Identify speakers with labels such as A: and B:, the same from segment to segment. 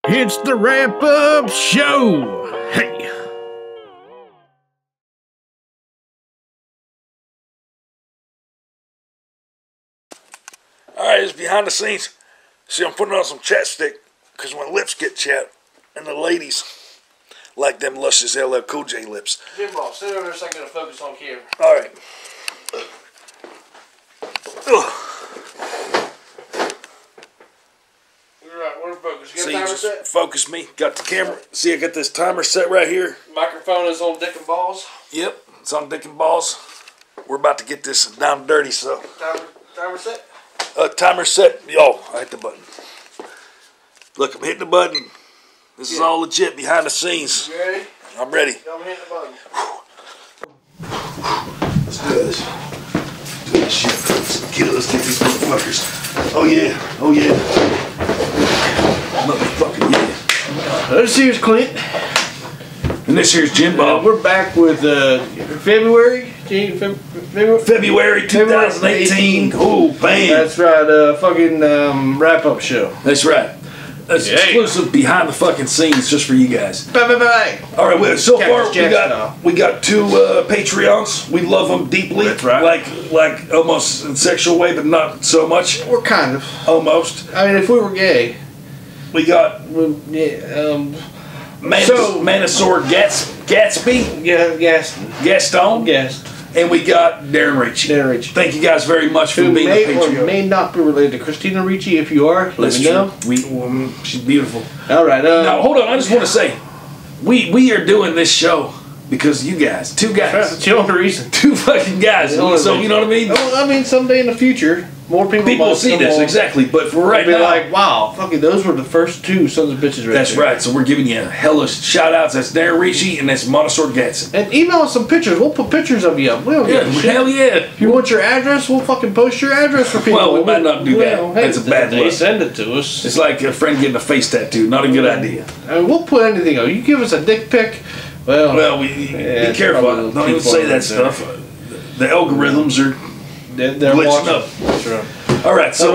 A: It's the wrap-up show. Hey.
B: Alright, it's behind the scenes. See, I'm putting on some chapstick because my lips get chapped. And the ladies like them luscious LL Cool J lips.
C: Jim Ball, sit over there so I can focus on camera.
B: Alright.
C: Alright, we're focused. You got
B: See,
C: a timer
B: just
C: set?
B: focus me. Got the camera. See, I got this timer set right here.
C: Microphone is on Dick and Balls.
B: Yep, it's on Dick and Balls. We're about to get this down dirty, so.
C: Timer set?
B: Timer set. Oh, I hit the button. Look, I'm hitting the button. This is all legit behind the scenes.
C: You ready?
B: I'm ready.
C: I'm hitting the button.
B: Let's do this. Do this shit. Let's take these motherfuckers. Oh yeah. Oh yeah. Motherfucker, yeah.
C: This here's Clint.
B: And this here's Jim Bob.
C: We're back with February
B: 2018. Oh, bam.
C: That's right, fucking wrap-up show.
B: That's right. That's exclusive behind the fucking scenes just for you guys.
C: Bye.
B: All right, well, so far
C: Cactus
B: we got two Patreons. We love them deeply.
C: That's right.
B: Like almost in a sexual way, but not so much.
C: We're kind of.
B: Almost.
C: I mean, if we were gay,
B: we got Manasaur Gatsby.
C: Yeah,
B: Gaston.
C: Yes.
B: And we got Darren Ricci. Thank you guys very much for
C: Who
B: being a
C: may
B: Patreon.
C: or may not be related to Christina Ricci. If you are, let me know.
B: She's beautiful.
C: All right.
B: Now hold on. I just want to say, we are doing this show because you guys, two guys.
C: That's the only reason.
B: Two fucking guys. So you know what I mean?
C: Well, I mean, someday in the future, more people
B: will see this exactly. But for right
C: now,
B: now,
C: like, wow, fucking, those were the first two sons of bitches right
B: That's
C: there.
B: right. So we're giving you hellish shout outs. That's Darren Ricci and that's Manasaur Gatson.
C: And email us some pictures. We'll put pictures of you up. We don't give a shit.
B: Hell yeah.
C: If you want your address, we'll fucking post your address for people.
B: Well, we might not do that. That's a bad
C: They
B: look.
C: send it to us.
B: It's like a friend getting a face tattoo. Not a good idea.
C: I mean, we'll put anything up. You give us a dick pic. Well,
B: be careful. Don't even say that stuff. The algorithms are
C: they're
B: glitching up.
C: That's right.
B: All right, so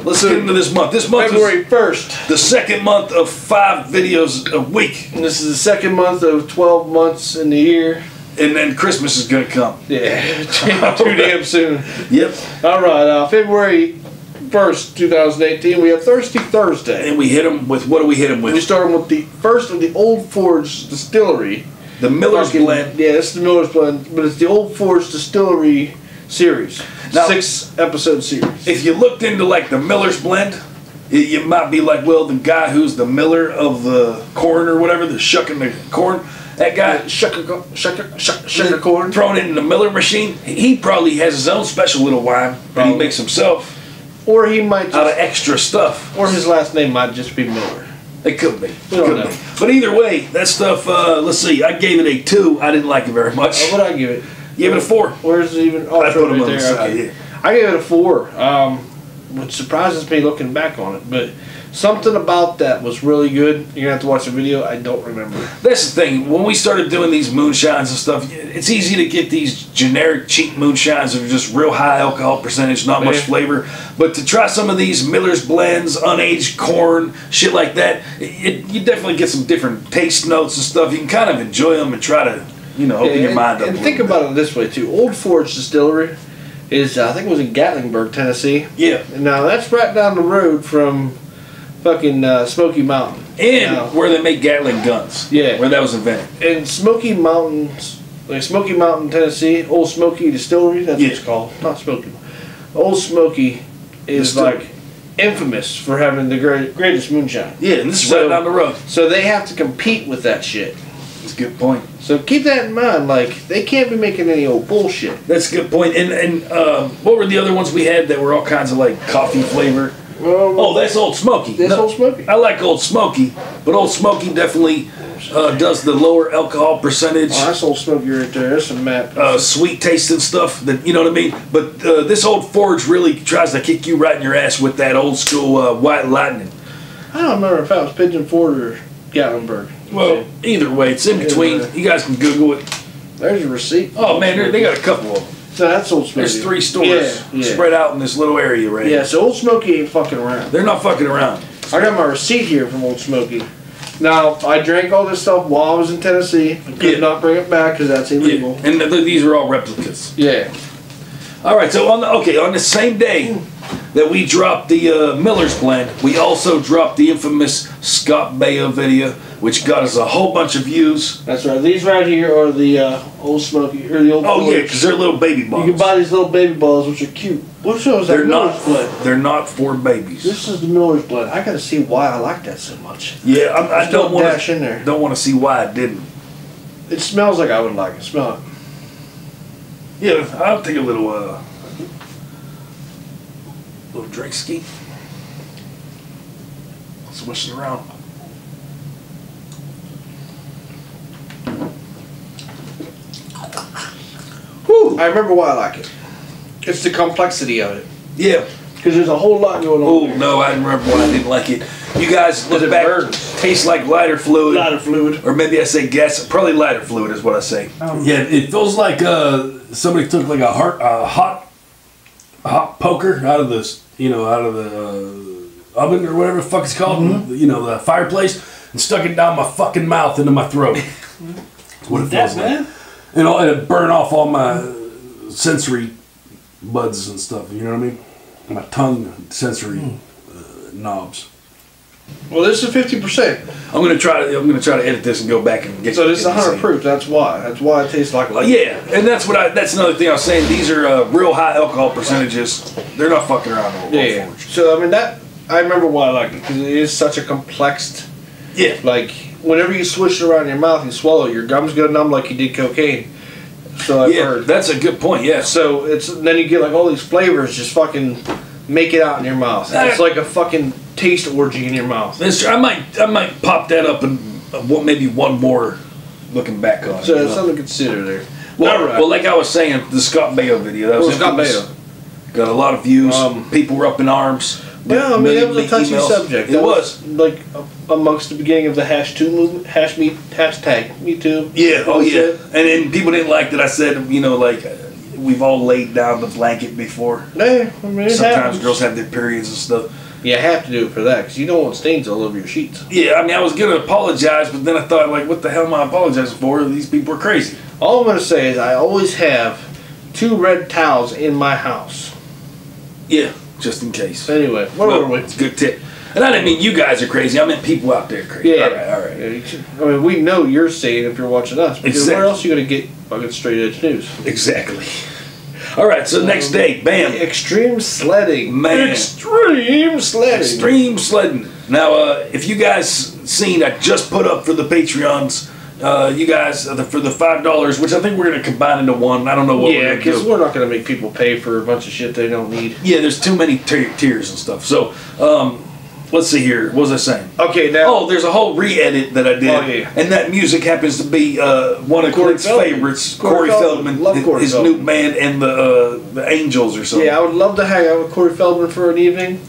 B: let's get into this month. This month
C: February
B: is
C: 1st.
B: the second month of 5 videos a week.
C: And this is the second month of 12 months in the year.
B: And then Christmas is going to come.
C: Yeah, too damn soon.
B: Yep.
C: All right, February 1st, 2018, we have Thirsty Thursday.
B: And we hit them with, what do we hit them with?
C: We started with the first of the Old Forge Distillery.
B: The Miller's Blend.
C: Yeah, it's the Miller's Blend, but it's the Old Forge Distillery series.
B: Now,
C: 6-episode series.
B: If you looked into like the Miller's Blend, you might be like, well, the guy who's the miller of the corn or whatever, the shucking the corn, that guy
C: Shucker corn.
B: thrown it in the Miller machine, he probably has his own special little wine that he makes himself.
C: Or he might just,
B: out of extra stuff.
C: Or his last name might just be Miller.
B: It could be.
C: We don't know.
B: But either way, that stuff, let's see, I gave it a 2. I didn't like it very much.
C: What would I give it?
B: You gave it a 4.
C: Where's it even? Oh,
B: I put them on
C: there.
B: the side,
C: Okay.
B: yeah.
C: I gave it a 4, which surprises me looking back on it. But something about that was really good. You're going to have to watch the video. I don't remember.
B: That's the thing. When we started doing these moonshines and stuff, it's easy to get these generic cheap moonshines that are just real high alcohol percentage, not much flavor. But to try some of these Miller's Blends, unaged corn, shit like that, you definitely get some different taste notes and stuff. You can kind of enjoy them and try to, open your mind up.
C: And think about it this way, too. Old Forge Distillery is, I think it was in Gatlinburg, Tennessee.
B: Yeah.
C: Now, that's right down the road from fucking Smoky Mountain.
B: And where they make Gatling guns.
C: Yeah.
B: Where that was invented.
C: And Smoky Mountain, Tennessee, Old Smoky Distillery, that's what it's called. Not Smoky. Old Smoky is like infamous for having the greatest moonshine.
B: Yeah, and this is right down the road.
C: So they have to compete with that shit.
B: That's a good point.
C: So keep that in mind. Like, they can't be making any old bullshit.
B: That's a good point. And what were the other ones we had that were all kinds of like coffee flavor? That's Old Smoky.
C: That's Old Smoky.
B: I like Old Smoky, but Old Smoky definitely does the lower alcohol percentage.
C: Oh, that's Old Smoky right there. That's some map.
B: Sweet tasting stuff. That you know what I mean. But this Old Forge really tries to kick you right in your ass with that old school White Lightning.
C: I don't remember if that was Pigeon Ford or Gatlinburg.
B: Well, either way, it's in between. You guys can Google it.
C: There's your receipt.
B: Oh man, they got a couple of them.
C: So that's Old Smoky.
B: There's 3 stores
C: yeah.
B: spread out in this little area right
C: here. Yeah, so Old Smoky ain't fucking around.
B: They're not fucking around.
C: I got my receipt here from Old Smoky. Now, I drank all this stuff while I was in Tennessee. I could not bring it back because that's illegal.
B: Yeah. And these are all replicas.
C: Yeah.
B: All right, so on the same day that we dropped the Miller's Blend, we also dropped the infamous Scott Baio video, which got us a whole bunch of views.
C: That's right. These right here are the Old Smoky, or the Old
B: Oh,
C: Forge.
B: yeah, because they're little baby balls.
C: You can buy these little baby balls, which are cute. What show is that? Miller's Blend.
B: They're not for babies.
C: This is the Miller's Blend. I gotta see why I like that so much.
B: Yeah, I don't want
C: dash in there.
B: Don't want to see why I didn't.
C: It smells like I would like it. Smell it.
B: Yeah, I'll take a little drink ski. Swishing around.
C: Whew. I remember why I like it. It's the complexity of it.
B: Yeah.
C: Because there's a whole lot going on.
B: Oh
C: there.
B: no, I remember why I didn't like it. You guys look
C: It
B: back.
C: burns.
B: Tastes like lighter fluid.
C: Lighter fluid.
B: Or maybe I say gas. Probably lighter fluid is what I say.
A: Yeah, it feels like somebody took like a hot poker out of this, out of the oven or whatever the fuck it's called, the fireplace, and stuck it down my fucking mouth into my throat. That's what it feels like. And it burned off all my sensory buds and stuff. You know what I mean? My tongue sensory knobs.
C: Well, this is 50%.
B: I'm gonna try to edit this and go back and get.
C: So this is
B: get the
C: 100
B: same.
C: proof. That's why. That's why it tastes like.
B: Yeah, and that's another thing I was saying. These are real high alcohol percentages. They're not fucking around.
C: Yeah. So I mean I remember why I like it because it is such a complex.
B: Yeah.
C: Like whenever you swish it around your mouth and swallow, your gums go numb like you did cocaine. So I've heard.
B: That's a good point. Yeah.
C: So then you get like all these flavors just fucking make it out in your mouth. It's like a fucking taste orgy in your mouth.
B: I might pop that up and maybe one more looking back on it.
C: So it's something to consider there.
B: Well, like I was saying, the Scott Baio video. That was
C: Scott
B: infamous.
C: Baio.
B: Got a lot of views. People were up in arms.
C: Yeah, I mean, that was a touchy subject.
B: It was.
C: Like amongst the beginning of the #2 movement, hashtag Me Too.
B: Yeah, oh yeah. And then people didn't like that I said, we've all laid down the blanket before.
C: Yeah, I mean,
B: Sometimes
C: happens.
B: girls have their periods and stuff.
C: You have to do it for that because you don't want stains all over your sheets.
B: Yeah, I mean, I was going to apologize, but then I thought, like, what the hell am I apologizing for? These people are crazy.
C: All I'm going to say is I always have 2 red towels in my house.
B: Yeah, just in case.
C: Anyway, where were we?
B: It's a good tip. And I didn't mean you guys are crazy. I meant people out there are crazy.
C: Yeah.
B: All right.
C: I mean, we know you're sane if you're watching us. Because
B: Exactly.
C: where else are you going to get fucking straight edge news?
B: Exactly. All right, so next day, bam.
C: Extreme sledding.
B: Man.
C: Extreme sledding.
B: Extreme sledding. Now, if you guys seen, I just put up for the Patreons, you guys, for the $5, which I think we're going to combine into one. I don't know what we're
C: Yeah,
B: going to do.
C: because we're not going to make people pay for a bunch of shit they don't need.
B: Yeah, there's too many tiers and stuff. So, let's see here. What was I saying?
C: Okay, now.
B: Oh, there's a whole re-edit that I did.
C: Oh, yeah.
B: And that music happens to be one of
C: Corey
B: Clint's
C: Feldman.
B: favorites,
C: Corey
B: Corey
C: Feldman.
B: Feldman,
C: Love Corey
B: his
C: Feldman.
B: new band, and the Angels or something.
C: Yeah, I would love to hang out with Corey Feldman for an evening,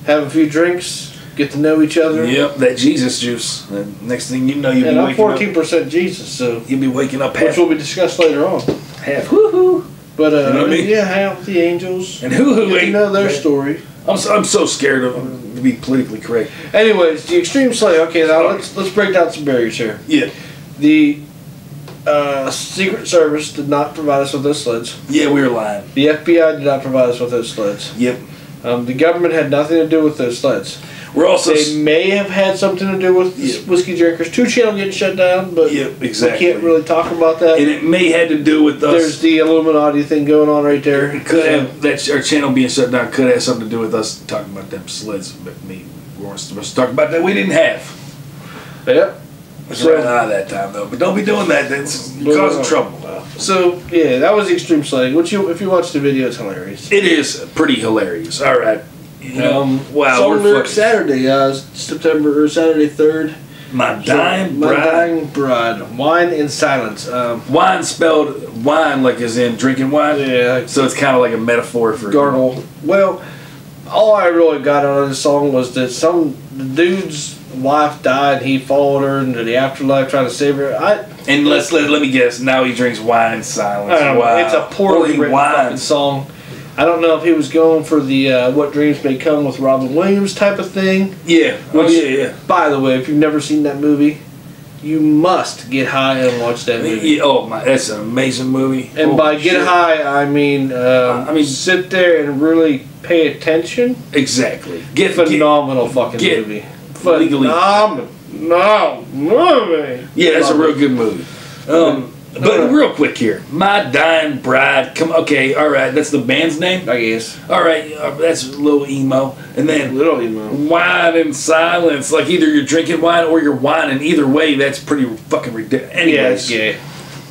C: have a few drinks, get to know each other.
B: Yep, that Jesus juice. And next thing you know, you'll
C: And
B: be
C: I'm
B: waking
C: 14% Jesus, so
B: up. You'll be waking up
C: which
B: half.
C: will be discussed later on.
B: Woohoo!
C: But
B: You know what I mean?
C: yeah, hang out with the Angels.
B: And who
C: Get to
B: ain't
C: know their story.
B: I'm so scared of to be politically correct.
C: Anyways, the extreme sledding. Okay, now let's break down some barriers here.
B: Yeah,
C: The Secret Service did not provide us with those sleds.
B: yeah, we were lying.
C: The FBI did not provide us with those sleds.
B: Yep,
C: The government had nothing to do with those sleds.
B: we're also.
C: They may have had something to do with
B: Yeah.
C: Whiskey Drinkers 2 channel getting shut down, but
B: Yep, exactly.
C: we can't really talk about that.
B: And it may had to do with us.
C: There's the Illuminati thing going on right there.
B: It could have that our channel being shut down could have something to do with us talking about them sleds, but we weren't supposed to talk about that. We didn't have.
C: Yep.
B: It's
C: So-
B: right out of that time though. But don't be doing that. That's causing trouble.
C: So yeah, that was extreme sledding. Which if you watch the video, it's hilarious.
B: It is pretty hilarious. All right. Wow.
C: Song
B: We're
C: lyric
B: fucking,
C: Saturday, Saturday 3rd.
B: my dying
C: My
B: bride.
C: dying bride. Wine in silence.
B: Wine spelled wine like as in drinking wine.
C: Yeah.
B: So it's kind of like a metaphor for
C: Gargle. Well, all I really got out of this song was that the dude's wife died. He followed her into the afterlife trying to save her.
B: And let me guess. Now he drinks wine in silence.
C: I don't know.
B: Wow.
C: It's a poorly
B: Only
C: written fucking song. I don't know if he was going for the What Dreams May Come with Robin Williams type of thing.
B: Yeah.
C: Which, by the way, if you've never seen that movie, you must get high and watch that movie.
B: Yeah, oh my, that's an amazing movie.
C: And by get high, I mean sit there and really pay attention.
B: Exactly.
C: Phenomenal fucking movie. Phenomenal movie.
B: Yeah, that's a real good movie. But real quick here, My Dying Bride. Come, okay, all right. That's the band's name,
C: I guess.
B: All right, that's a little emo, and then
C: Little emo.
B: Wine in Silence. Like either you're drinking wine or you're whining. Either way, that's pretty fucking ridiculous. Anyways,
C: Yeah, it's gay.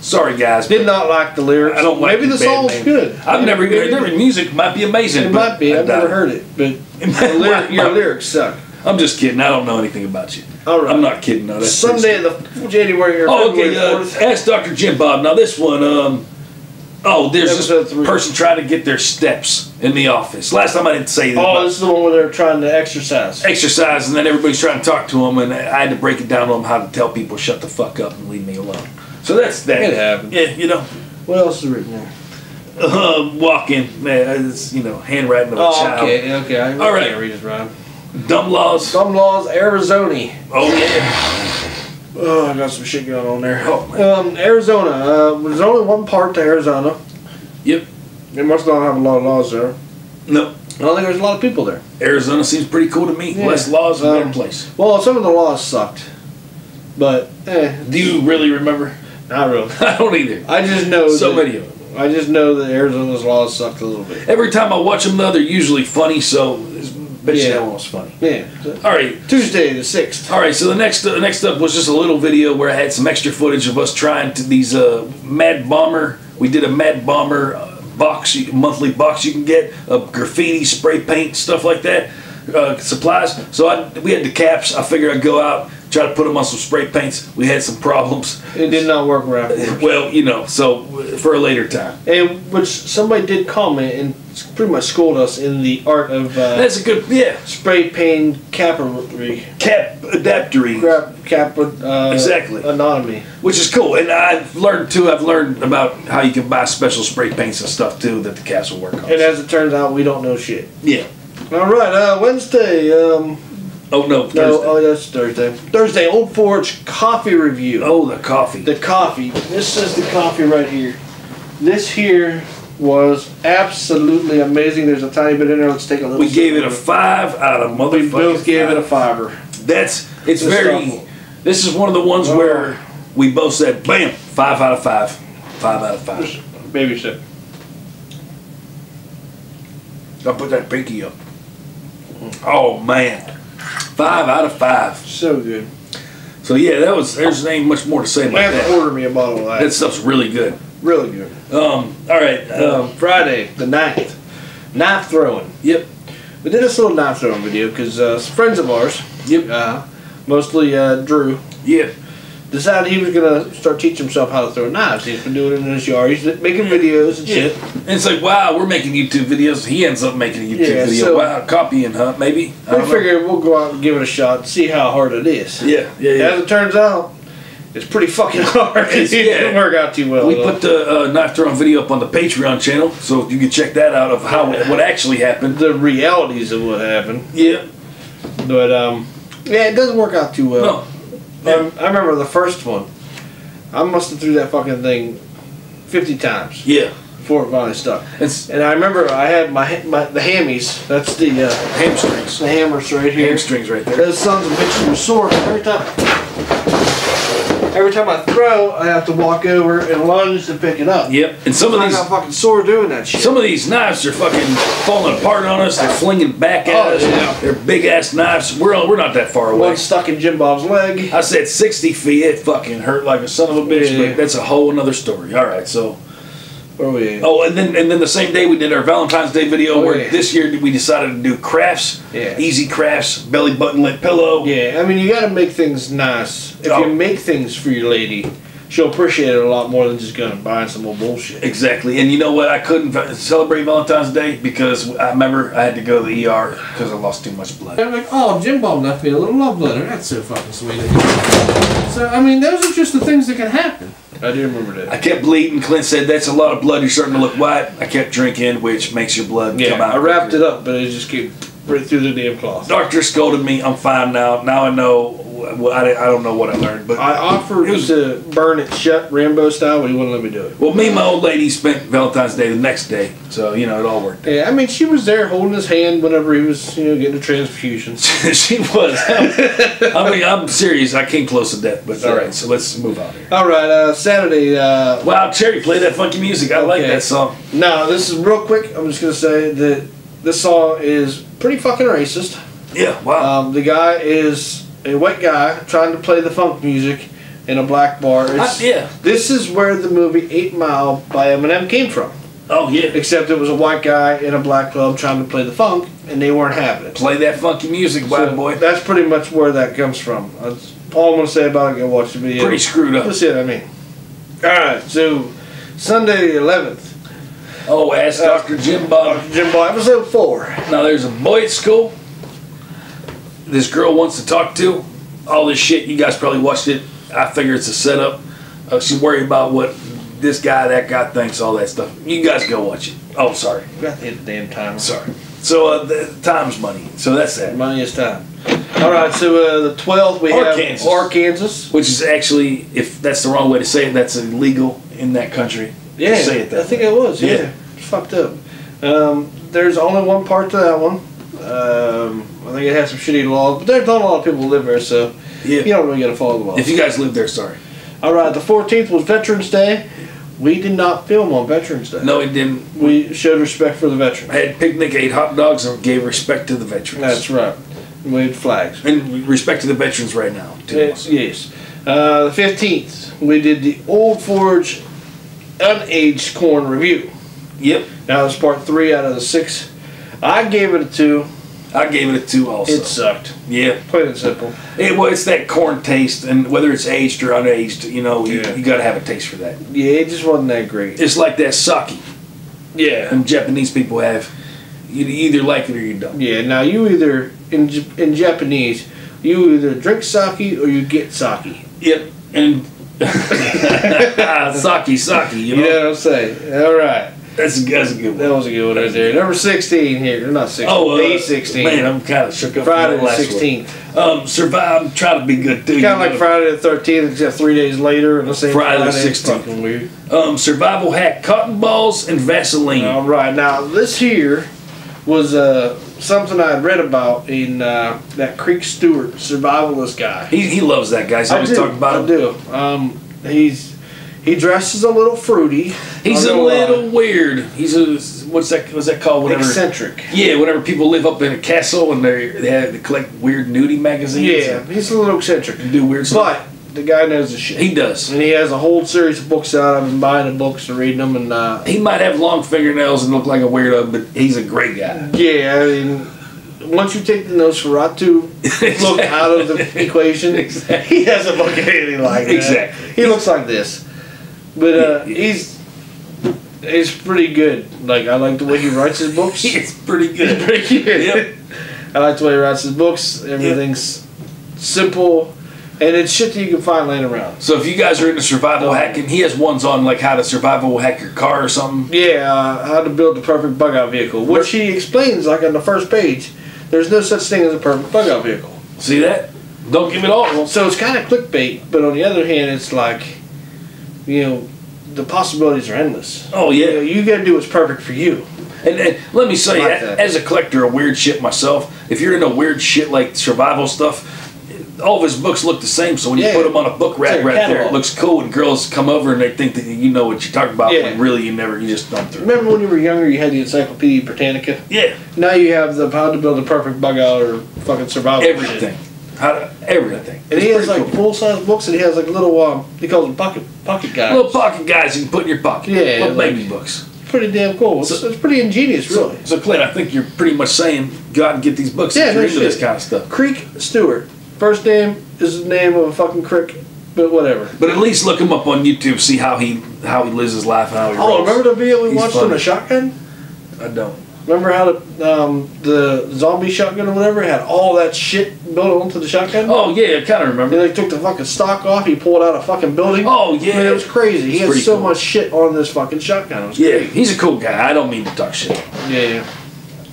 B: sorry guys.
C: Did not like the lyrics.
B: I don't like
C: Maybe the
B: band
C: song's
B: name.
C: good.
B: I've never heard their music. Might be amazing.
C: It
B: but
C: might be.
B: I
C: I've
B: doubt
C: never
B: it.
C: heard it, but your lyrics suck.
B: I'm just kidding. I don't know anything about you.
C: All right.
B: I'm not kidding. No, that's
C: Sunday, the January or
B: Oh, okay.
C: February 4th.
B: Ask Dr. Jim Bob. Now this one. There's
C: Episode
B: this
C: 3.
B: person trying to get their steps in the office. Last time I didn't say that.
C: Oh, this is the one where they're trying to exercise.
B: Exercise, and then everybody's trying to talk to them, and I had to break it down to them how to tell people shut the fuck up and leave me alone. So that's that.
C: It happens.
B: Yeah, you know.
C: What else is written there?
B: Walking, man, it's, handwriting of a child.
C: Okay. I
B: All right.
C: can't read his rhyme.
B: Dumb laws.
C: Some laws, Arizona.
B: Oh yeah.
C: Oh, I got some shit going on there.
B: Oh, man.
C: Arizona. There's only one part to Arizona.
B: Yep.
C: They must not have a lot of laws there.
B: No.
C: I don't think there's a lot of people there.
B: Arizona seems pretty cool to me.
C: Yeah.
B: Less laws in their place.
C: Well, some of the laws sucked. But,
B: Do you really remember?
C: not really.
B: I don't either.
C: I just know
B: Many of them.
C: I just know that Arizona's laws sucked a little bit.
B: Every time I watch them, though, they're usually funny. So, bet you that one was funny.
C: Yeah.
B: All right.
C: Tuesday the 6th.
B: All right, so the next up was just a little video where I had some extra footage of us trying to these Mad Bomber. We did a Mad Bomber monthly box you can get of graffiti, spray paint, stuff like that, supplies. So we had the caps. I figured I'd go out, try to put them on some spray paints. We had some problems.
C: It did not work right.
B: Well, so for a later time.
C: And which somebody did comment and pretty much schooled us in the art of
B: That's a good,
C: spray paint cappery.
B: cap adaptery. Exactly.
C: Anatomy.
B: Which is cool, and I've learned about how you can buy special spray paints and stuff too that the caps will work on.
C: And as it turns out, we don't know shit.
B: Yeah.
C: All right, Wednesday.
B: Oh no, Thursday.
C: No, that's Thursday. Thursday, Old Forge coffee review.
B: Oh, the coffee.
C: The coffee. This says the coffee right here. This here was absolutely amazing. There's a tiny bit in there. Let's take a little.
B: We gave it a 5 out of motherfucking.
C: We both gave it a 5.
B: It's very. This is one of the ones where we both said, "Bam, 5 out of 5, 5 out of 5."
C: Baby step.
B: I'll put that pinky up. Oh man, 5 out of 5.
C: So good.
B: So yeah, there's ain't much more to say
C: I
B: about
C: have
B: that.
C: to order me a bottle of that.
B: That stuff's really good.
C: Really good.
B: All right.
C: Friday the 9th. Knife throwing.
B: Yep.
C: We did this little knife throwing video because some friends of ours,
B: Yep.
C: mostly Drew,
B: Yeah.
C: decided he was going to start teaching himself how to throw knives. He's been doing it in his yard. He's making videos and shit.
B: And it's like, wow, we're making YouTube videos. He ends up making a YouTube video.
C: so-
B: Wow, copying, huh? Maybe. I
C: We
B: don't know.
C: figured we'll go out and give it a shot and see how hard it is.
B: Yeah.
C: As it turns out, it's pretty fucking hard. It didn't work out too well.
B: We put the knife throwing video up on the Patreon channel, so you can check that out of what actually happened.
C: the realities of what happened.
B: Yeah.
C: But, yeah, it doesn't work out too well.
B: No.
C: I remember the first one. I must have threw that fucking thing 50 times
B: Yeah.
C: before it finally stuck.
B: It's
C: And I remember I had the hammies. That's the
B: hamstrings.
C: the hammers right here.
B: Hamstrings right there.
C: Those sons of bitches were sore. Every time I throw, I have to walk over and lunge to pick it up.
B: Yep. And some of
C: I
B: these.
C: got fucking sore doing that shit.
B: Some of these knives are fucking falling apart on us. They're flinging back at us.
C: yeah.
B: They're big ass knives. We're not that far away.
C: One stuck in Jim Bob's leg.
B: I said 60 feet. It fucking hurt like a son of a bitch.
C: Yeah.
B: But that's a whole another story. All right, so.
C: Where we?
B: Oh, and then the same day we did our Valentine's Day video where
C: yeah.
B: this year we decided to do crafts.
C: Yeah.
B: Easy crafts, belly button lit pillow.
C: Yeah, I mean you got to make things nice. If
B: Oh.
C: you make things for your lady, she'll appreciate it a lot more than just going and buying some old bullshit.
B: Exactly. And you know what? I couldn't celebrate Valentine's Day because I remember I had to go to the ER because I lost too much blood.
D: I'm like, oh, Jim Bob left me a little love letter. That's so fucking sweet of you. So, I mean, those are just the things that can happen.
C: I do remember that.
B: I kept bleeding. Clint said, "That's a lot of blood. You're starting to look white." I kept drinking, which makes your blood come out.
C: I wrapped it up, but it just came right through the damn cloth.
B: Doctor scolded me. I'm fine now. Now I know. Well, I don't know what I learned, but
C: I offered to burn it shut Rambo style, but he wouldn't let me do it.
B: well, me and my old lady spent Valentine's Day the next day, so it all worked.
C: Yeah, I mean, she was there holding his hand whenever he was, getting a transfusion.
B: She was. I mean, I'm serious. I came close to death, but all right. So let's move on here.
C: All right, Saturday.
B: Wow, Cherry, play that funky music. I like that song.
C: Now, this is real quick. I'm just gonna say that this song is pretty fucking racist.
B: Yeah. Wow.
C: The guy is a white guy trying to play the funk music in a black bar.
B: Yeah.
C: This is where the movie 8 Mile by Eminem came from.
B: Oh yeah.
C: Except it was a white guy in a black club trying to play the funk, and they weren't having it.
B: Play that funky music, white boy.
C: That's pretty much where that comes from. That's all I'm going to say about it. Go watch the video.
B: Pretty screwed up.
C: That's it, I mean. Alright, so Sunday the 11th.
B: Oh, ask Dr. Jim Bob.
C: Dr. Jim Bob, episode 4.
B: Now there's a boy at school. This girl wants to talk to. All this shit, you guys probably watched it. I figure it's a setup. She's worried about what this guy, that guy thinks, all that stuff. You guys go watch it. Oh, sorry.
C: You got to hit the damn timer.
B: Sorry. So, the time's money. So that's that.
C: Money is time. Alright, so the 12th we have Arkansas.
B: Which is actually, if that's the wrong way to say it, that's illegal in that country.
C: Yeah,
B: say it that
C: I think it was, yeah. It's fucked up. There's only one part to that one. I think it has some shitty laws, but there's not a lot of people who live there, so you don't really got to follow the laws.
B: If you guys live there, sorry.
C: Alright, the 14th was Veterans Day. We did not film on Veterans Day.
B: No, it didn't.
C: We showed respect for the veterans.
B: I had picnic, ate hot dogs, and gave respect to the veterans.
C: That's right. We had flags.
B: And respect to the veterans right now, too.
C: Yes. The 15th, we did the Old Forge Unaged Corn Review.
B: Yep.
C: Now it's part 3 out of the 6. I gave it a 2.
B: I gave it a 2 also.
C: It sucked.
B: Yeah.
C: Plain and simple.
B: It's that corn taste, and whether it's aged or unaged, you got to have a taste for that.
C: Yeah, it just wasn't that great.
B: It's like that sake.
C: Yeah.
B: And Japanese people have. You either like it or you don't.
C: Yeah, now you either, in Japanese, you either drink sake or you get sake.
B: Yep. And sake, you know?
C: You know what I'm saying? All right.
B: That's a good one.
C: That was a good one right there. Number 16 here. Not 16. Day 16.
B: Man, I'm kind of shook up.
C: Friday the 16th.
B: Survive. I'm trying to be good too.
C: Kind of like Friday the 13th, except 3 days later. And the same
B: Friday the 16th.
C: Fucking weird.
B: Survival hack: cotton balls and Vaseline.
C: All right. Now this here was something I had read about in that Creek Stewart survivalist guy.
B: He loves that guy. So I was talking about him.
C: I do. He dresses a little fruity.
B: He's a little weird. He's what's that called? Whatever.
C: Eccentric.
B: Yeah, whenever people live up in a castle and they collect weird nudie magazines.
C: Yeah, he's a little eccentric.
B: And do weird stuff.
C: But the guy knows the shit.
B: He does.
C: And he has a whole series of books out. I've been buying the books and reading them. And
B: he might have long fingernails and look like a weirdo, but he's a great guy.
C: Yeah, I mean, once you take the Nosferatu look out of the equation, he doesn't look anything like that.
B: Exactly.
C: He looks like this. But he's pretty good. Like, I like the way he writes his books.
B: He's pretty good.
C: He's pretty good.
B: Yep.
C: I like the way he writes his books. Everything's simple, and it's shit that you can find laying around.
B: So if you guys are into survival hacking, he has ones on like how to survival hack your car or something.
C: Yeah, how to build the perfect bug-out vehicle, which he explains like on the first page. There's no such thing as a perfect bug-out vehicle.
B: See that? Don't give it all.
C: So it's kind of clickbait, but on the other hand, it's like, the possibilities are endless.
B: Oh yeah,
C: you got to do what's perfect for you.
B: And let me say, as a collector of weird shit myself, if you're into weird shit like survival stuff, all of his books look the same. So when you put them on a book rack right there, it looks cool. And girls come over and they think that you know what you're talking about, when really you just don't.
C: Remember when you were younger, you had the Encyclopedia Britannica?
B: Yeah.
C: Now you have the how to build a perfect bug out or fucking survival.
B: Everything. Everything.
C: And he has like full-size books, and he has like little, he calls them pocket guides.
B: Little pocket guides you can put in your pocket.
C: Yeah.
B: Little baby books.
C: Pretty damn cool. It's pretty ingenious, really.
B: So Clint, I think you're pretty much saying go out and get these books if you're into this kind of stuff.
C: Creek Stewart. First name is the name of a fucking creek, but whatever.
B: But at least look him up on YouTube, see how he lives his life and how he rolls.
C: Remember the video we watched on a shotgun?
B: I don't.
C: Remember how the zombie shotgun or whatever had all that shit built onto the shotgun?
B: Oh yeah, I kind of remember.
C: And they took the fucking stock off. He pulled out a fucking building.
B: Oh yeah,
C: I mean, it was crazy. He had so
B: cool.
C: much shit on this fucking shotgun. It was
B: Yeah,
C: crazy.
B: he's a cool guy. I don't mean to talk shit.
C: Yeah.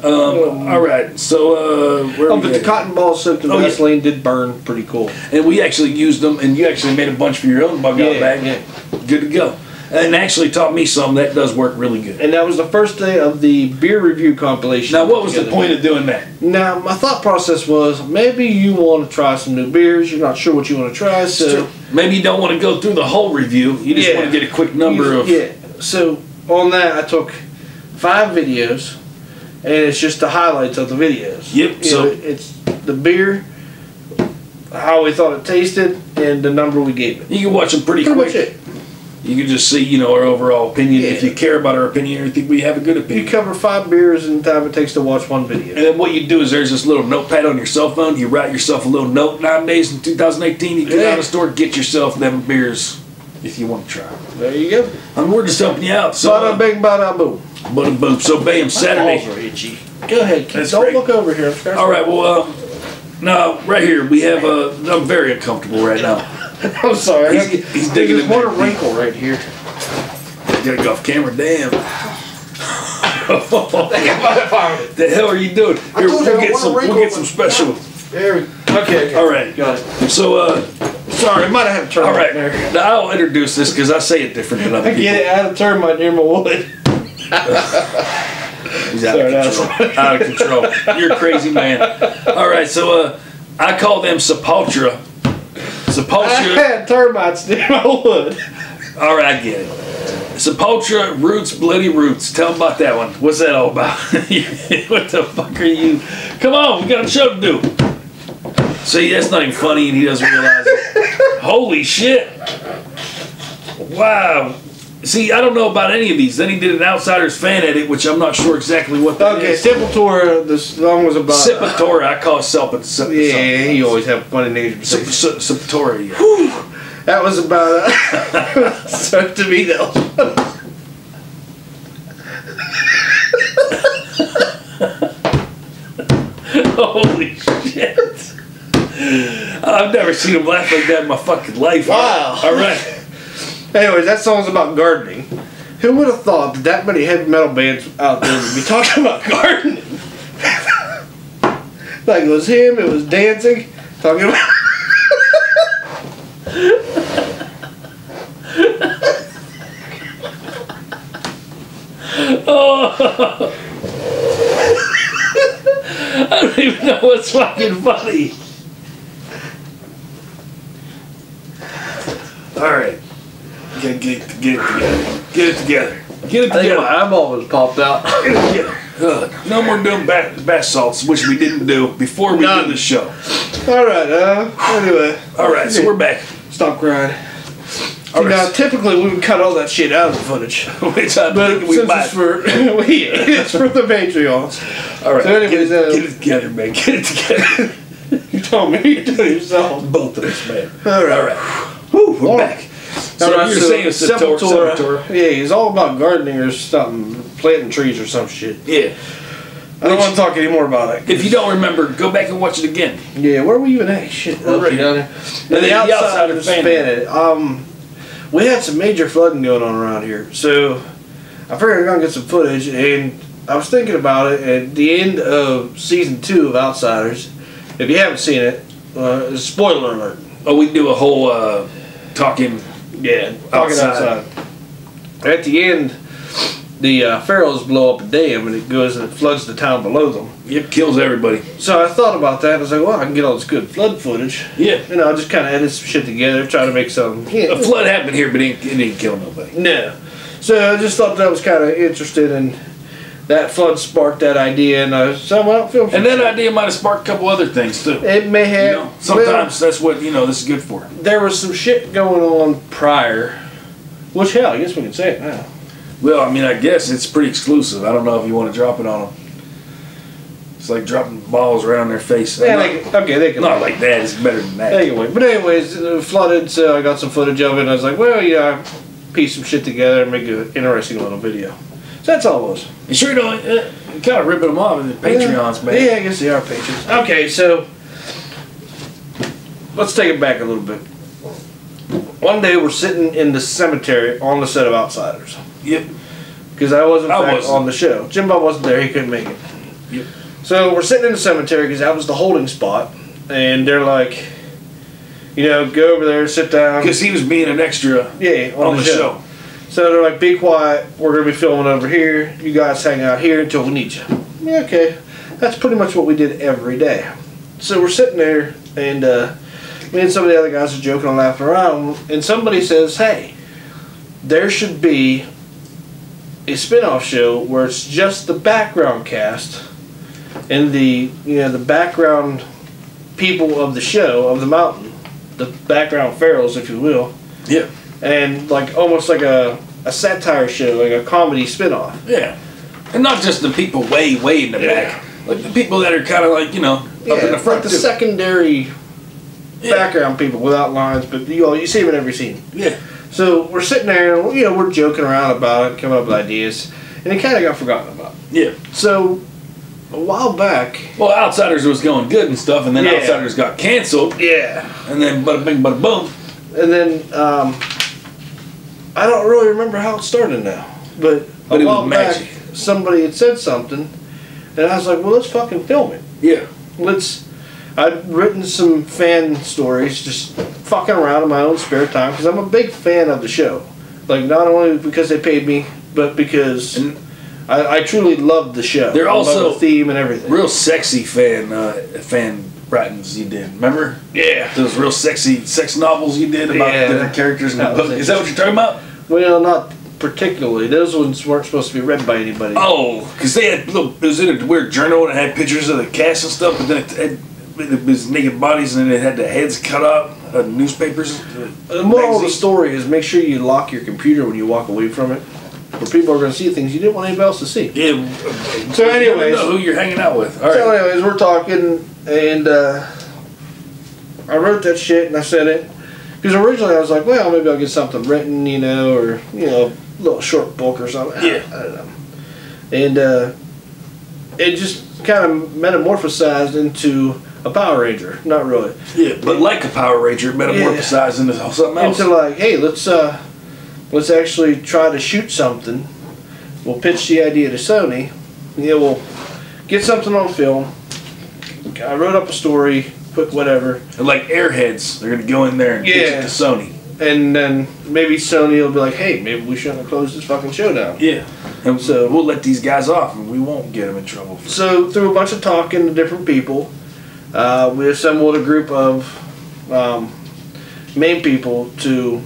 B: All right, so where
C: But the cotton balls soaked in Vaseline did burn pretty cool.
B: And we actually used them, and you actually made a bunch for your own bug out bag.
C: Yeah.
B: Good to go. And actually taught me some that does work really good.
C: And that was the first day of the beer review compilation.
B: Now, what was the point of doing that?
C: Now, my thought process was maybe you want to try some new beers. You're not sure what you want to try, so
B: maybe you don't want to go through the whole review. You just want to get a quick number of.
C: Yeah. So on that, I took 5 videos, and it's just the highlights of the videos.
B: Yep.
C: So it's the beer, how we thought it tasted, and the number we gave it.
B: You can watch them pretty
C: Pretty
B: quick.
C: much it.
B: You can just see, our overall opinion.
C: Yeah.
B: If you care about our opinion or think we have a good
C: You
B: opinion.
C: cover 5 beers in the time it takes to watch 1 video.
B: And then what you do is there's this little notepad on your cell phone. You write yourself a little note nowadays in 2018. You get out of the store, get yourself them beers if you want to try.
C: There you go.
B: I mean, we're just helping you out. So,
C: Bada bing, bada boom.
B: bada boom. So, bam, Saturday.
C: My balls are itchy. Go ahead.
B: That's
C: Don't
B: great.
C: look over here.
B: All right, well, now, right here, we have I'm very uncomfortable right now.
C: I'm sorry.
B: He's digging
C: There's
B: in there.
C: one wrinkle right here.
B: Gotta go off camera, damn.
C: The
B: hell are you doing? Here,
C: told you I want a
B: we'll
C: wrinkle,
B: get some
C: but-
B: special.
C: There we go. Okay.
B: All right.
C: Got it.
B: So,
C: Sorry, I might have had a
B: all
C: termite
B: right.
C: there.
B: Now, I'll introduce this because I say it different than other
C: I
B: people.
C: get it. I had a termite near my wood.
B: He's out of control. Out of control. You're a crazy man. All right, so I call them Sepultura.
C: I
B: Sepultura.
C: had termites near my wood.
B: All right, I get it. Sepultura Roots, Bloody Roots. Tell them about that one. What's that all about? What the fuck are you? Come on, we got a show to do. See, that's not even funny, and he doesn't realize it. Holy shit! Wow. See, I don't know about any of these. Then he did an Outsiders fan edit, which I'm not sure exactly what that
C: Okay,
B: is.
C: Sepultura. The song was about.
B: Sepultura, I call it
C: Yeah, you always have funny names.
B: Sepultura, yeah.
C: That was about. So to me, that was.
B: Holy shit. I've never seen him laugh like that in my fucking life.
C: Wow.
B: All right.
C: Anyways, that song's about gardening. Who would have thought that many heavy metal bands out there would be talking about gardening? Like it was him, it was Danzig, talking about.
B: I don't even know what's fucking funny. All right. Get it together. Get it together. Get it
C: I think
B: together.
C: my eyeball was popped out.
B: Get it together. No more doing bath salts, which we didn't do before we did the show.
C: Alright, anyway.
B: All right, so we're back.
C: Stop crying.
B: All
C: Now,
B: right.
C: typically we would cut all that shit out of the footage.
B: Which I
C: But
B: think we
C: since
B: might.
C: it's for, it's for the Patreons.
B: All right,
C: So anyways,
B: get it together, man. Get it together.
C: You told me you do it yourself.
B: Both of us, man.
C: Alright.
B: All right. Whew, we're back. So
C: Alright,
B: you're saying Sepultura.
C: Yeah, he's all about gardening or something, planting trees or some shit.
B: Yeah.
C: I don't want to talk anymore about it.
B: If you don't remember, go back and watch it again.
C: Yeah, where were we even at? Shit,
B: We're
C: up
B: right.
C: down there.
B: And
C: And the
B: then the
C: outside
B: Outsiders
C: was
B: fan
C: expanded. We had some major flooding going on around here, so I figured I'm gonna get some footage. And I was thinking about it at the end of season 2 of Outsiders. If you haven't seen it, spoiler alert.
B: Oh, we do a whole talking.
C: Yeah, talking outside. At the end, the Pharaohs blow up a dam and it goes and it floods the town below them.
B: It kills everybody.
C: So I thought about that. I was like, well, I can get all this good flood footage.
B: Yeah.
C: You know, I just kind of edit some shit together, try to make some.
B: A flood happened here, but it didn't kill nobody.
C: No. So I just thought that was kind of interesting, and that flood sparked that idea, and I said, well, film.
B: And that idea might have sparked a couple other things too.
C: It may
B: You
C: have.
B: know, sometimes that's what this is good for.
C: Well, there was some shit going on prior. Which, hell, I guess we can say it now.
B: Well, I mean, I guess it's pretty exclusive. I don't know if you want to drop it on them. It's like dropping balls around their face.
C: Yeah,
B: not,
C: they can.
B: not like that. It's better than that.
C: Anyway, but anyways, it flooded, so I got some footage of it, and I was like, well, yeah, I pieced some shit together and make an interesting little video. So that's all it was.
B: You sure don't? You're kind of ripping them off in the Patreons, man.
C: Yeah, I guess they are patrons. Okay, so let's take it back a little bit. One day we're sitting in the cemetery on the set of Outsiders.
B: Yep.
C: Because I wasn't on the show. Jim Bob wasn't there, he couldn't make it.
B: Yep.
C: So we're sitting in the cemetery because that was the holding spot. And they're like, you know, go over there, sit down.
B: Because he was being an extra
C: on the show. So they're like, be quiet, we're going to be filming over here. You guys hang out here until we need you. Yeah, okay. That's pretty much what we did every day. So we're sitting there, and me and some of the other guys are joking and laughing around, and somebody says, hey, there should be a spin-off show where it's just the background cast and the background people of the show, of the mountain, the background pharaohs, if you will.
B: Yeah.
C: And like almost like a satire show, like a comedy spin-off.
B: Yeah. And not just the people way in the back. Like the people that are kind of like, you know, up in the front.
C: Like the secondary background people without lines, but you see them in every scene.
B: Yeah.
C: So we're sitting there, and we're joking around about it, coming up with ideas, and it kind of got forgotten about.
B: Yeah.
C: So a while back,
B: well, Outsiders was going good and stuff, and then Outsiders got canceled.
C: Yeah.
B: And then bada bing, bada boom.
C: And then I don't really remember how it started now, but a while back somebody had said something, and I was like, well, let's fucking film it.
B: Yeah.
C: I'd written some fan stories, just fucking around in my own spare time, because I'm a big fan of the show. Like, not only because they paid me, but because I truly loved the show.
B: They're also
C: the theme and everything.
B: Real sexy fan writings you did. Remember?
C: Yeah.
B: Those real sexy sex novels you did about different characters in the book. Is that what you're talking about?
C: Well, not particularly. Those ones weren't supposed to be read by anybody.
B: Oh, because they had it was in a weird journal and it had pictures of the cast and stuff, but then it was naked bodies and it had the heads cut out, newspapers.
C: The moral of the story is make sure you lock your computer when you walk away from it, where people are going to see things you didn't want anybody else to see.
B: Yeah.
C: So anyways,
B: you know who you're hanging out with. All right.
C: So anyways, we're talking, and I wrote that shit and I said it. Because originally I was like, well, maybe I'll get something written, or, a little short book or something.
B: Yeah.
C: I don't know. And it just kind of metamorphosized into a Power Ranger. Not really.
B: Yeah, but like a Power Ranger, metamorphosized into something else.
C: Into like, hey, let's actually try to shoot something. We'll pitch the idea to Sony. We'll get something on film. I wrote up a story. Quick whatever.
B: And like Airheads, they're going to go in there and pitch it to Sony.
C: And then maybe Sony will be like, hey, maybe we shouldn't have closed this fucking show down.
B: Yeah. And so we'll let these guys off and we won't get them in trouble.
C: So through a bunch of talking to different people, we assembled a group of main people to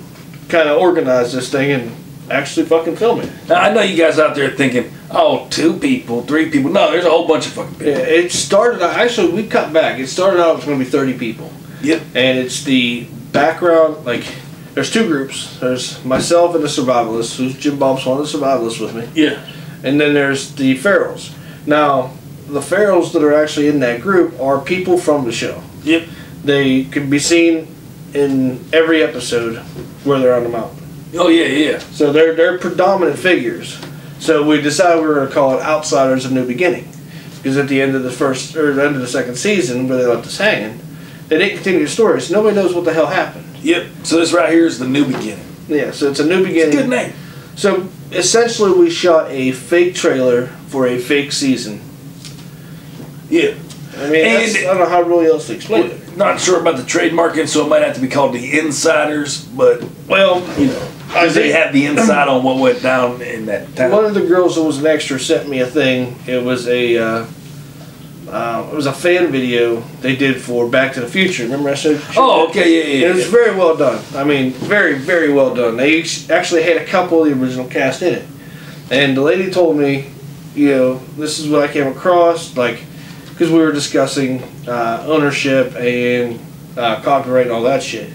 C: kind of organize this thing and actually fucking film it.
B: Now, I know you guys out there thinking, oh, 2 people, 3 people. No, there's a whole bunch of fucking people.
C: Yeah, it started, actually, we cut back. It started out, it was going to be 30 people.
B: Yep.
C: And it's the background, like, there's 2 groups. There's myself and the Survivalists, who's Jim Bob's one of the Survivalists with me.
B: Yeah.
C: And then there's the Pharaohs. Now, the Pharaohs that are actually in that group are people from the show.
B: Yep.
C: They can be seen in every episode where they're on the mountain.
B: Oh, yeah.
C: So they're predominant figures. So we decided we were going to call it Outsiders: A New Beginning, because at the end of the second season, where they left us hanging, they didn't continue the story, so nobody knows what the hell happened.
B: Yep. So this right here is the new beginning.
C: Yeah. So it's a new beginning.
B: It's a good name.
C: So essentially, we shot a fake trailer for a fake season.
B: Yeah.
C: I mean, I don't know how really else to explain it.
B: Not sure about the trademarking, so it might have to be called the Insiders, but they have the inside on what went down in that town.
C: One of the girls that was an extra sent me a thing. It was a fan video they did for Back to the Future. Remember I said?
B: Oh, okay, yeah.
C: It was very well done. I mean, very, very well done. They actually had a couple of the original cast in it, and the lady told me, this is what I came across, like, because we were discussing ownership and copyright and all that shit.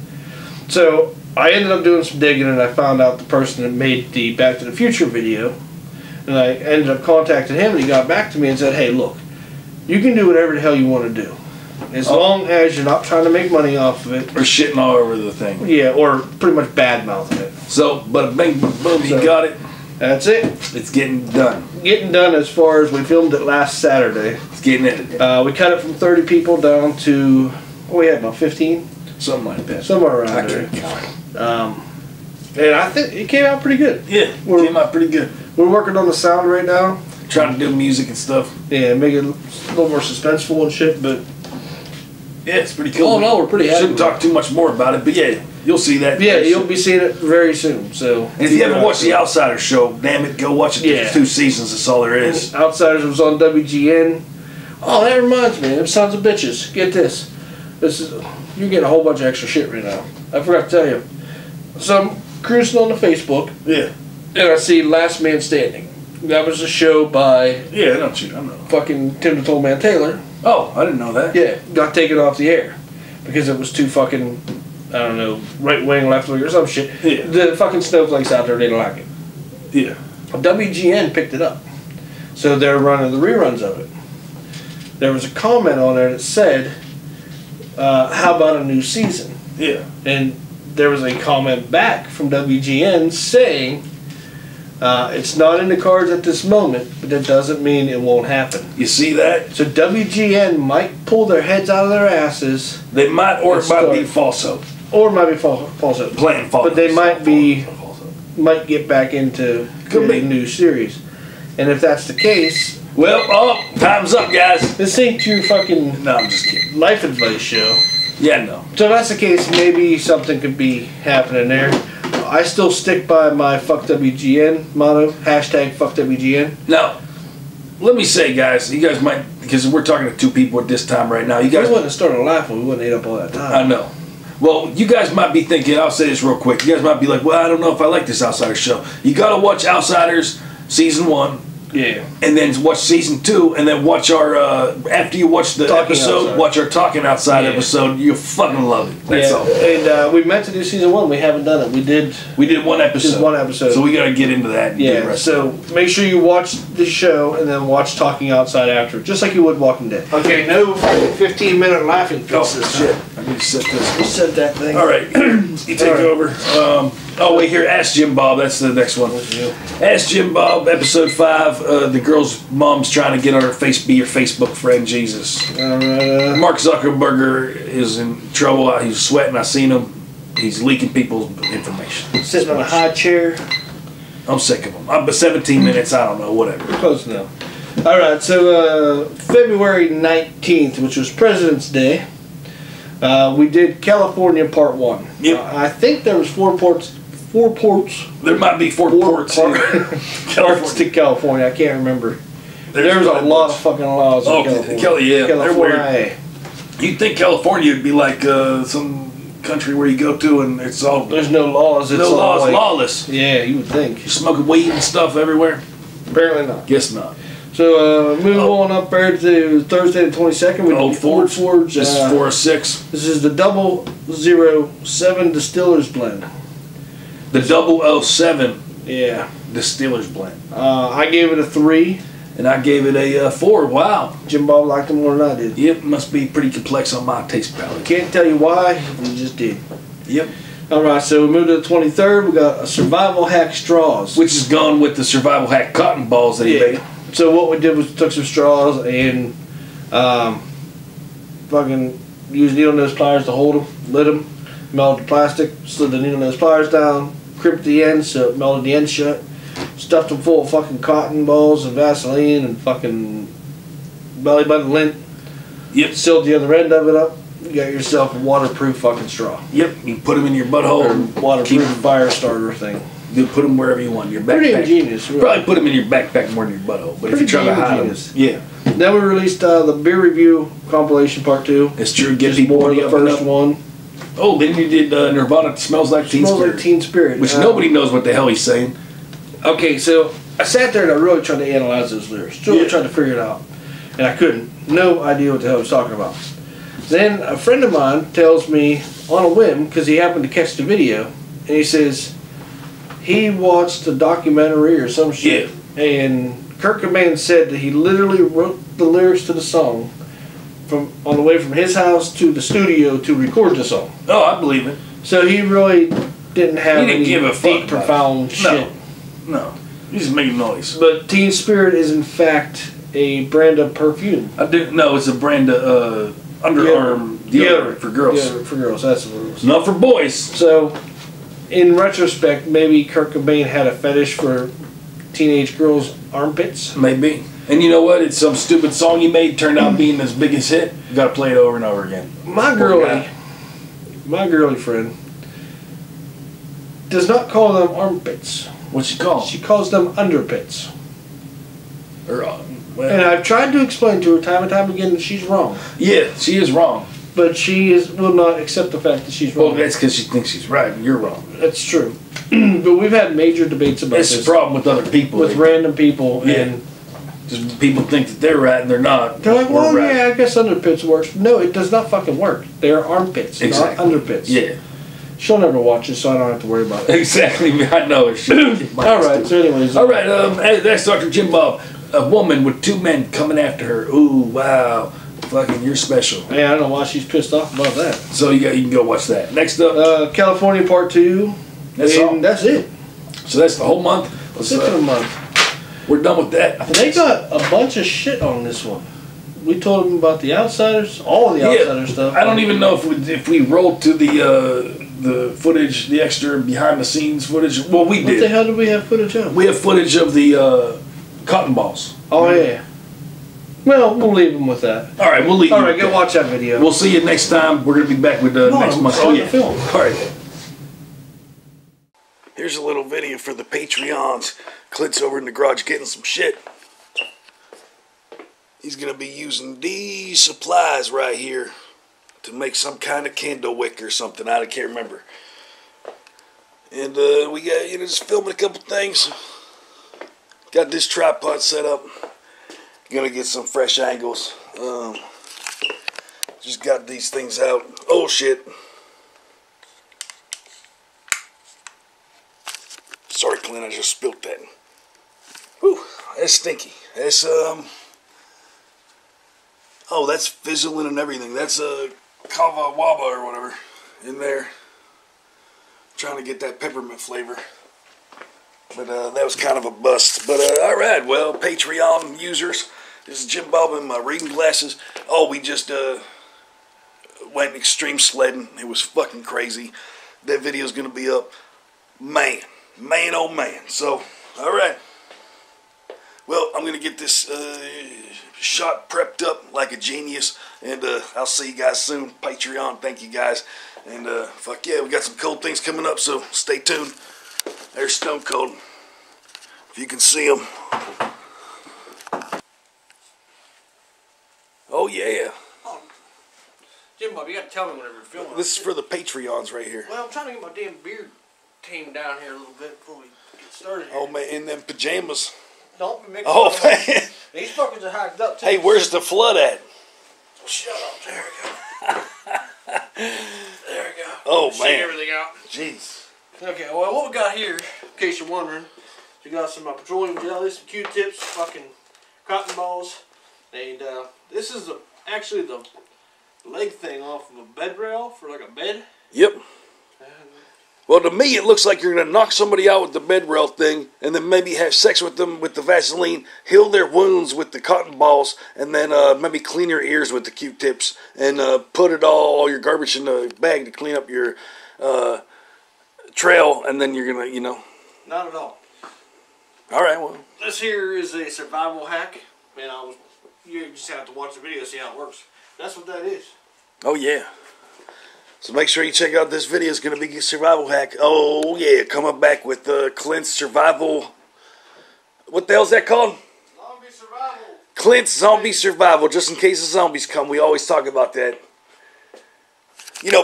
C: So I ended up doing some digging and I found out the person that made the Back to the Future video, and I ended up contacting him and he got back to me and said, hey, look, you can do whatever the hell you want to do, as long as you're not trying to make money off of it.
B: Or shitting all over the thing.
C: Yeah, or pretty much bad-mouthing it.
B: So, but bang, boom, he got it.
C: That's it.
B: It's getting done.
C: Getting done as far as we filmed it last Saturday.
B: It's getting edited.
C: We cut it from 30 people down to, what we had, about 15?
B: Something like that.
C: Somewhere around there. And I think it came out pretty good.
B: Yeah, came out pretty good.
C: We're working on the sound right now.
B: Trying to do music and stuff.
C: Yeah, make it a little more suspenseful and shit, but
B: yeah, it's pretty cool.
C: Oh no, we're pretty happy.
B: Shouldn't talk too much more about it, but yeah, you'll see that.
C: Yeah, you'll be seeing it very soon. So,
B: and if you haven't watched The Outsiders show, damn it, go watch it.
C: Yeah.
B: There's 2 seasons. That's all there is.
C: Outsiders was on WGN. Oh, that reminds me, them sons of bitches. Get this. You're getting a whole bunch of extra shit right now. I forgot to tell you. So I'm cruising on the Facebook.
B: Yeah.
C: And I see Last Man Standing. That was a show by
B: Yeah, I know.
C: fucking Tim the Toll Man Taylor.
B: Oh, I didn't know that.
C: Yeah, got taken off the air because it was too fucking, I don't know, right wing, left wing, or some shit.
B: Yeah.
C: The fucking snowflakes out there didn't like it.
B: Yeah.
C: WGN picked it up, so they're running the reruns of it. There was a comment on there that said, "How about a new season?"
B: Yeah.
C: And there was a comment back from WGN saying, "It's not in the cards at this moment, but that doesn't mean it won't happen."
B: You see that?
C: So WGN might pull their heads out of their asses.
B: They might, or it might be false hope.
C: Or it might be false hope.
B: Playing false.
C: But they might get back into a new series. And if that's the case,
B: well, time's up, guys.
C: this ain't your fucking
B: No, I'm just kidding.
C: life advice show.
B: Yeah, no.
C: So if that's the case, maybe something could be happening there. I still stick by my fuck WGN motto. Hashtag fuck WGN.
B: Now, let me say, guys, you guys might, because we're talking to 2 people at this time right now. You
C: If we
B: guys,
C: wouldn't have started laughing, we wouldn't have ate up all that time.
B: I know. Well, you guys might be thinking, I'll say this real quick. You guys might be like, well, I don't know if I like this Outsiders show. You got to watch Outsiders season 1.
C: Yeah.
B: And then watch season 2, and then watch our, after you watch the
C: Talking
B: episode,
C: Outside.
B: watch our Talking Outside episode. You'll fucking love it. That's all.
C: And we meant to do season 1. We haven't done it. We did
B: 1 episode.
C: just 1 episode.
B: So we got to get into that. And do the
C: Yeah,
B: rest
C: so make sure you watch the show and then watch Talking Outside after, just like you would Walking Dead. Okay, no 15-minute laughing fits this
B: shit.
C: time.
B: I need to set this.
C: You said that thing.
B: All right, you take over. Wait, here, Ask Jim Bob. That's the next one. Ask Jim Bob, episode 5. The girl's mom's trying to get on her be your Facebook friend. Jesus. Mark Zuckerberg is in trouble. He's sweating. I seen him. He's leaking people's information.
C: Sitting on a high chair.
B: I'm sick of him. But 17 minutes. I don't know. Whatever.
C: Close enough. All right, so February 19th, which was President's Day, we did California Part 1.
B: Yep.
C: I think there was 4 ports.
B: There might be 4 ports.
C: Parts to California. I can't remember. There's a lot of fucking laws in California.
B: Yeah, they're weird.
C: California.
B: You'd think California would be like some country where you go to and it's all
C: There's no laws. It's
B: no
C: all
B: laws,
C: like,
B: lawless.
C: Yeah, you would think.
B: You're smoking weed and stuff everywhere.
C: Apparently not.
B: Guess not.
C: So move on up there to Thursday the 22nd. We
B: Old
C: did Old Forge.
B: This is 406.
C: This is the 007 Distillers Blend.
B: The 007
C: Yeah.
B: Distillers Blend.
C: I gave it a 3.
B: And I gave it a 4. Wow.
C: Jim Bob liked it more than I did.
B: Yep, must be pretty complex on my taste palate.
C: Can't tell you why, we just did.
B: Yep.
C: Alright, so we moved to the 23rd. We got a Survival Hack Straws.
B: Which is gone with the Survival Hack cotton balls that he made.
C: So what we did was took some straws and fucking used needle nose pliers to hold them, lit them, melted the plastic, slid the needle nose pliers down, crimped the ends so it melted the ends shut, stuffed them full of fucking cotton balls and Vaseline and fucking belly button lint.
B: Yep.
C: Sealed the other end of it up. You got yourself a waterproof fucking straw.
B: Yep. You put them in your butthole.
C: Or
B: and
C: waterproof fire starter thing.
B: You put them wherever you want. Your backpack.
C: Pretty ingenious. Really.
B: Probably put them in your backpack more than your butthole. But if
C: Pretty
B: you try to hide them,
C: ingenious.
B: yeah.
C: Then we released the beer review compilation part 2.
B: It's true. Get
C: Just
B: people
C: more of the
B: up and
C: first
B: up.
C: one.
B: Oh, then you did Nirvana Smells Like Teen
C: Smells
B: Spirit.
C: like Teen Spirit.
B: Which nobody knows what the hell he's saying.
C: Okay, so I sat there and I really tried to analyze those lyrics. Really tried to figure it out. And I couldn't. No idea what the hell he was talking about. Then a friend of mine tells me on a whim, because he happened to catch the video, and he says he watched a documentary or some shit.
B: Yeah.
C: And Kurt Cobain said that he literally wrote the lyrics to the song on the way from his house to the studio to record the song.
B: Oh, I believe it.
C: So he really didn't have
B: He didn't
C: any
B: give a fuck
C: deep,
B: about
C: profound
B: it.
C: shit.
B: No. He's just making noise.
C: But Teen Spirit is in fact a brand of perfume.
B: I do no, it's a brand of underarm deodorant for girls.
C: Deodorant for girls. That's what it was.
B: Not for boys.
C: So, in retrospect, maybe Kurt Cobain had a fetish for teenage girls' armpits.
B: Maybe. And you know what? It's some stupid song you made turned out being his biggest hit. You got to play it over and over again.
C: My girly friend does not call them armpits.
B: What's she called?
C: She calls them underpits.
B: Or,
C: And I've tried to explain to her time and time again that she's wrong.
B: Yeah, she is wrong.
C: But she will not accept the fact that she's wrong.
B: Well, that's because she thinks she's right and you're wrong.
C: That's true. But we've had major debates about
B: It's
C: this.
B: the problem with other people.
C: With random people.
B: Yeah.
C: And
B: just people think that they're right and they're not.
C: they're like, well,
B: We're right.
C: yeah, I guess underpits works. No, it does not fucking work. They are armpits,
B: Exactly.
C: not underpits.
B: Yeah.
C: She'll never watch it, so I don't have to worry about it.
B: Exactly. I know it.
C: All right, so anyways.
B: All right, that's Dr. Jim Bob. A woman with two men coming after her. Ooh, wow. Fucking, you're special.
C: Hey, I don't know why she's pissed off about that.
B: So you can go watch that. Next up.
C: California Part 2.
B: That's all.
C: That's it.
B: So that's the whole month.
C: That's it for the month.
B: We're done with that.
C: They got a bunch of shit on this one. We told them about the Outsiders, all the Outsider stuff.
B: I don't even know if we rolled to the footage, the extra behind the scenes footage. Well, we
C: What
B: did.
C: the hell did we have footage of?
B: We have footage of the cotton balls.
C: Oh, yeah. Well, we'll leave them with that.
B: All right, we'll leave.
C: All right, go watch that video.
B: We'll see you next time. We're gonna be back with next month.
C: Oh, yeah. Film.
B: All right. Here's a little video for the Patreons. Clint's over in the garage getting some shit. He's gonna be using these supplies right here to make some kind of candle wick or something. I can't remember. And we got just filming a couple things. Got this tripod set up. Gonna get some fresh angles. Just got these things out. Oh shit. Sorry, Clint, I just spilt that. Whew, that's stinky. That's oh, that's fizzling and everything. That's kava waba or whatever in there. Trying to get that peppermint flavor. But that was kind of a bust. But alright, well, Patreon users. This is Jim Bob in my reading glasses. Oh, we just went extreme sledding. It was fucking crazy. That video's gonna be up. Man, oh man. So, alright. Well, I'm gonna get this shot prepped up like a genius. And I'll see you guys soon. Patreon, thank you guys. And fuck yeah, we got some cool things coming up, so stay tuned. There's Stone Cold. If you can see them. Oh yeah.
C: Jim Bob, you got to tell me whenever you're filming.
B: This is for the Patreons right here.
C: Well, I'm trying to get my damn beard tamed down here a little bit before we get started here.
B: Oh man, in them pajamas.
C: Don't be making
B: Oh
C: fun of me.
B: man.
C: These fuckers are hiked up too.
B: Hey, where's the flood at?
C: Shut up. There we go. There we go.
B: Oh
C: See
B: man.
C: everything out.
B: Jeez.
C: Okay, well, what we got here, in case you're wondering, we got some petroleum jelly, some Q-tips, fucking cotton balls, and this is actually the leg thing off of a bed rail for like a bed.
B: Yep. Well, to me, it looks like you're going to knock somebody out with the bed rail thing, and then maybe have sex with them with the Vaseline, heal their wounds with the cotton balls, and then maybe clean your ears with the Q-tips, and put all your garbage in a bag to clean up your trail, and then you're going to,
C: Not at all.
B: All right, well.
C: This here is a survival hack, and you just have to watch the video to see how it works. That's what that is.
B: Oh, yeah. So make sure you check out this video. It's going to be a survival hack. Oh, yeah. Coming back with Clint's survival. What the hell's that called?
C: Zombie survival.
B: Clint's zombie survival. Just in case the zombies come. We always talk about that.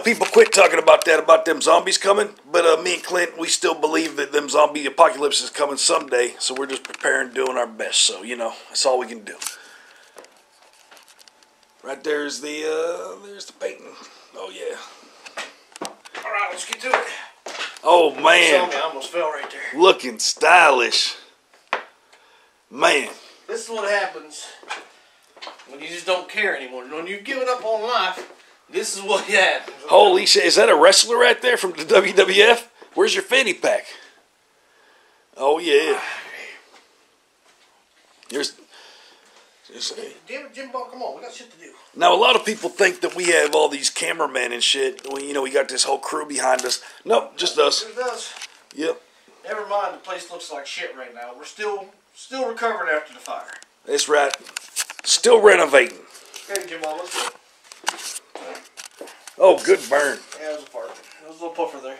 B: People quit talking about that, about them zombies coming. But me and Clint, we still believe that them zombie apocalypse is coming someday. So we're just preparing, doing our best. So, that's all we can do. Right there's the painting. Oh, yeah.
C: All right, let's get to it.
B: Oh, man.
C: I almost fell right there.
B: Looking stylish. Man.
C: This is what happens when you just don't care anymore. When you've given up on life, this is what happens.
B: Holy shit. Is that a wrestler right there from the WWF? Where's your fanny pack? Oh, yeah.
C: Damn it, Jim Ball, come on, we got shit to do.
B: Now, a lot of people think that we have all these cameramen and shit. We got this whole crew behind us. Nope, just us.
C: Just us.
B: Yep.
C: Never mind, the place looks like shit right now. We're still recovering after the fire.
B: That's right. Still renovating.
C: Okay, Jim Ball, let's go.
B: Oh, good burn.
C: Yeah, it was a fart. There was a little puffer there.